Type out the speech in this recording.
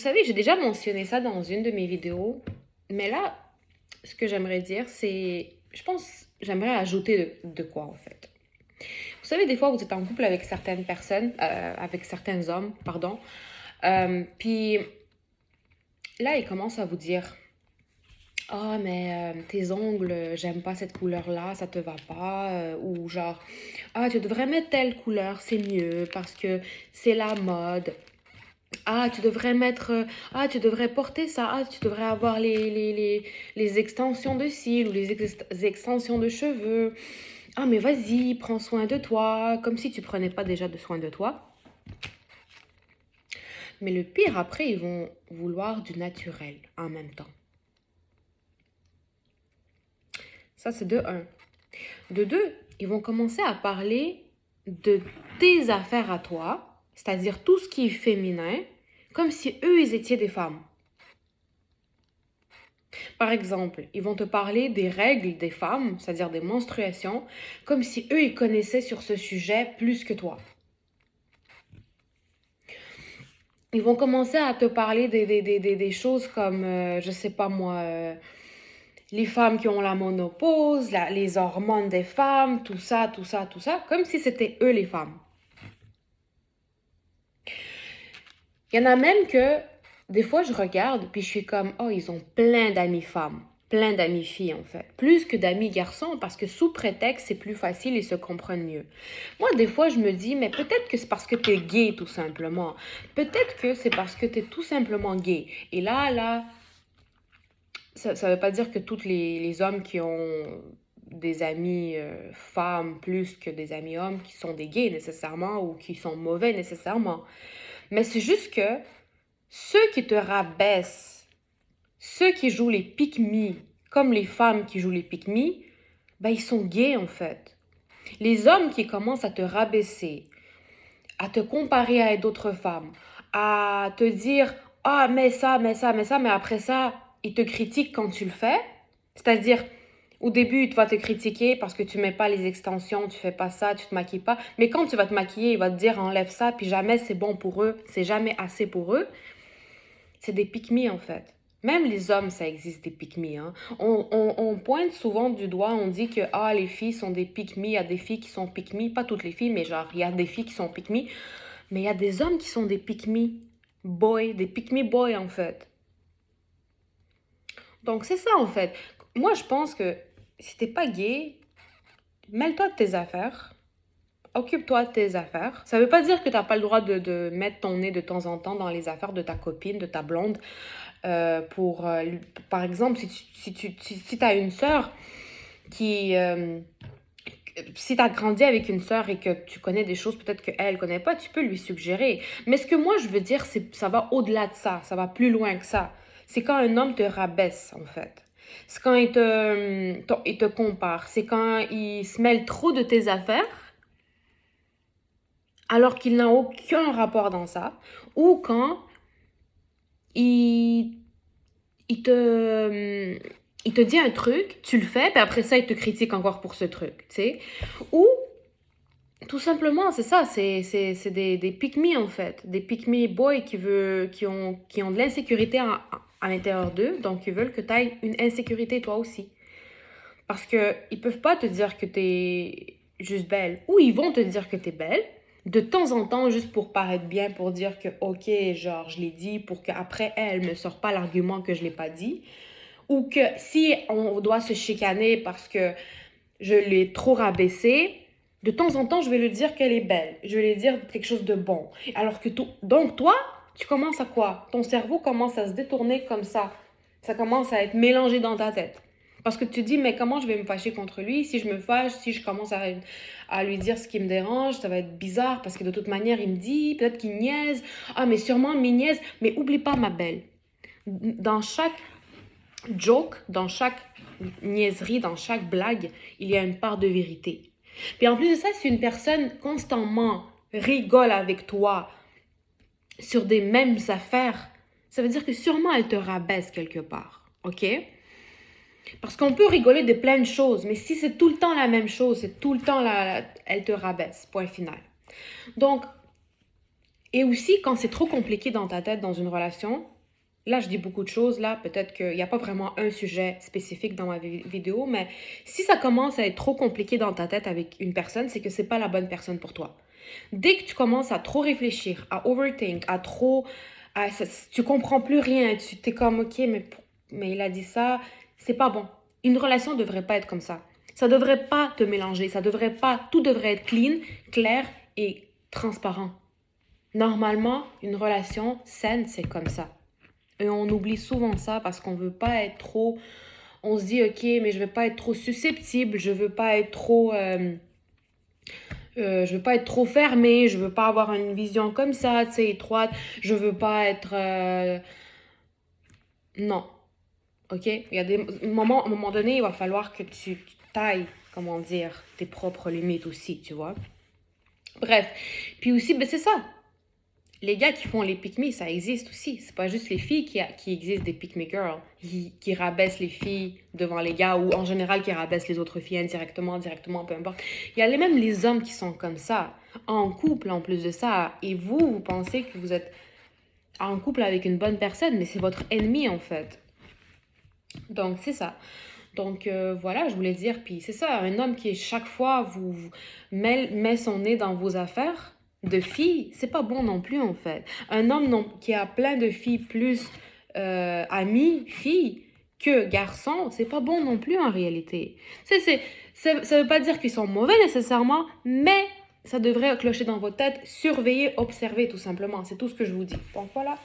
Vous savez, j'ai déjà mentionné ça dans une de mes vidéos, mais là, ce que j'aimerais dire, c'est, je pense, j'aimerais ajouter de quoi en fait. Vous savez, des fois, vous êtes en couple avec certaines personnes, avec certains hommes, pardon, puis là, ils commencent à vous dire, ah, mais tes ongles, j'aime pas cette couleur-là, ça te va pas, ou genre, ah, tu devrais mettre telle couleur, c'est mieux parce que c'est la mode. Ah, tu devrais mettre, ah, tu devrais porter ça, ah, tu devrais avoir les extensions de cils ou extensions de cheveux. Ah, mais vas-y, prends soin de toi, comme si tu prenais pas déjà de soin de toi. Mais le pire, après, ils vont vouloir du naturel en même temps. Ça, c'est de un. De deux, ils vont commencer à parler de tes affaires à toi, c'est-à-dire tout ce qui est féminin, comme si eux, ils étaient des femmes. Par exemple, ils vont te parler des règles des femmes, c'est-à-dire des menstruations, comme si eux, ils connaissaient sur ce sujet plus que toi. Ils vont commencer à te parler des choses comme, je sais pas moi, les femmes qui ont la ménopause, les hormones des femmes, tout ça, tout ça, tout ça, comme si c'était eux les femmes. Il y en a même que, des fois, je regarde, puis je suis comme, oh, ils ont plein d'amis femmes, plein d'amis filles, en fait. Plus que d'amis garçons, parce que sous prétexte, c'est plus facile, ils se comprennent mieux. Moi, des fois, je me dis, mais peut-être que c'est parce que t'es gay, tout simplement. Peut-être que c'est parce que t'es tout simplement gay. Et là, ça veut pas dire que tous les hommes qui ont des amis femmes plus que des amis hommes qui sont des gays nécessairement ou qui sont mauvais nécessairement. Mais c'est juste que ceux qui te rabaissent, ceux qui jouent les pick-me, comme les femmes qui jouent les pick-me, ben ils sont gays en fait. Les hommes qui commencent à te rabaisser, à te comparer à d'autres femmes, à te dire ah mais ça, mais ça, mais ça, mais après ça, ils te critiquent quand tu le fais. C'est-à-dire, au début, il va te critiquer parce que tu mets pas les extensions, tu fais pas ça, tu te maquilles pas. Mais quand tu vas te maquiller, il va te dire enlève ça, puis jamais c'est bon pour eux, c'est jamais assez pour eux. C'est des pick-me en fait. Même les hommes, ça existe des pick-me. Hein. On pointe souvent du doigt, on dit que ah, les filles sont des pick-me, il y a des filles qui sont pick-me, pas toutes les filles, mais genre, il y a des filles qui sont pick-me. Mais il y a des hommes qui sont des pick-me boys, des pick-me boys en fait. Donc c'est ça en fait. Moi je pense que si t'es pas gay, mêle-toi de tes affaires. Occupe-toi de tes affaires. Ça veut pas dire que t'as pas le droit de mettre ton nez de temps en temps dans les affaires de ta copine, de ta blonde. Pour, par exemple, si tu as une sœur qui... si tu as grandi avec une sœur et que tu connais des choses peut-être qu'elle ne connaît pas, tu peux lui suggérer. Mais ce que moi je veux dire, c'est ça va au-delà de ça, ça va plus loin que ça. C'est quand un homme te rabaisse, en fait. C'est quand il te compare. C'est quand il se mêle trop de tes affaires, alors qu'il n'a aucun rapport dans ça. Ou quand il, il te, il te dit un truc, tu le fais, puis après ça, il te critique encore pour ce truc, tu sais. Ou tout simplement, c'est ça, c'est des pick-me en fait, des pick-me boys qui ont de l'insécurité à l'intérieur d'eux, donc ils veulent que tu aies une insécurité toi aussi. Parce qu'ils ne peuvent pas te dire que tu es juste belle, ou ils vont te dire que tu es belle, de temps en temps, juste pour paraître bien, pour dire que ok, genre je l'ai dit, pour qu'après elle me sorte pas l'argument que je l'ai pas dit, ou que si on doit se chicaner parce que je l'ai trop rabaissée, de temps en temps, je vais lui dire qu'elle est belle. Je vais lui dire quelque chose de bon. Alors que donc toi, tu commences à quoi? Ton cerveau commence à se détourner comme ça. Ça commence à être mélangé dans ta tête. Parce que tu te dis, mais comment je vais me fâcher contre lui? Si je me fâche, si je commence à lui dire ce qui me dérange, ça va être bizarre parce que de toute manière, il me dit, peut-être qu'il niaise. Ah, mais sûrement, il niaise. Mais oublie pas, ma belle. Dans chaque joke, dans chaque niaiserie, dans chaque blague, il y a une part de vérité. Puis en plus de ça, si une personne constamment rigole avec toi sur des mêmes affaires, ça veut dire que sûrement elle te rabaisse quelque part, ok? Parce qu'on peut rigoler de plein de choses, mais si c'est tout le temps la même chose, c'est tout le temps elle te rabaisse, point final. Donc, Et aussi, quand c'est trop compliqué dans ta tête, dans une relation, là, je dis beaucoup de choses, là, peut-être qu'il n'y a pas vraiment un sujet spécifique dans ma vidéo, mais si ça commence à être trop compliqué dans ta tête avec une personne, c'est que c'est pas la bonne personne pour toi. Dès que tu commences à trop réfléchir, à overthink, à trop... tu comprends plus rien, tu t'es comme, ok, mais il a dit ça, c'est pas bon. Une relation devrait pas être comme ça. Ça devrait pas te mélanger, ça devrait pas, tout devrait être clean, clair et transparent. Normalement, une relation saine, c'est comme ça. Et on oublie souvent ça parce qu'on veut pas être trop... On se dit, ok, mais je veux pas être trop susceptible, je veux pas être trop... je veux pas être trop fermée, je veux pas avoir une vision comme ça, tu sais, étroite. Je veux pas être... Non, ok? Il y a des moments, à un moment donné, il va falloir que tu tailles, comment dire, tes propres limites aussi, tu vois? Bref. Puis aussi, ben c'est ça. Les gars qui font les pick-me, ça existe aussi. C'est pas juste les filles qui existent des pick-me girls, qui rabaissent les filles devant les gars ou en général qui rabaissent les autres filles indirectement, directement, peu importe. Il y a même les hommes qui sont comme ça, en couple en plus de ça. Et vous pensez que vous êtes en couple avec une bonne personne, mais c'est votre ennemi en fait. Donc c'est ça. Donc voilà, je voulais dire, puis c'est ça, un homme qui chaque fois vous met son nez dans vos affaires de filles, c'est pas bon non plus en fait. Un homme qui a plein de filles plus amies, filles, que garçons, c'est pas bon non plus en réalité. Ça veut pas dire qu'ils sont mauvais nécessairement, mais ça devrait clocher dans votre tête, surveiller, observer tout simplement. C'est tout ce que je vous dis. Donc voilà.